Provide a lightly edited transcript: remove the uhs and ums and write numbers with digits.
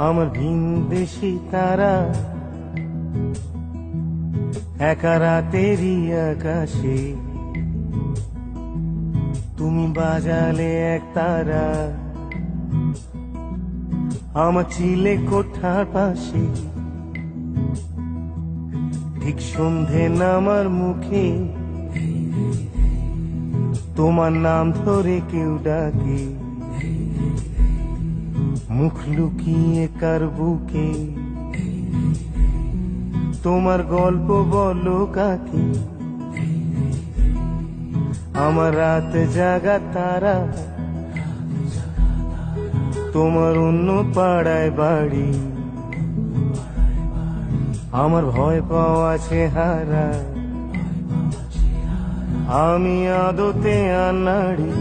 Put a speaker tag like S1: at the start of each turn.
S1: আমার ভিনদেশি তারা একা রাতেরই আকাশে, তুমি বাজালে এক তারা আমার চিলে কোঠার পাশে। ঠিক সন্ধে নামার মুখে তোমার নাম ধরে কেউ ডাকে, মুখ লুকিয়ে কার বুকে তোমার গল্প বলো কাকে। আমার রাত জাগা তারা তোমার অন্য পাড়ায় বাড়ি, আমার ভয় পাওয়া চেহারা আমি আদতে আনাড়ি।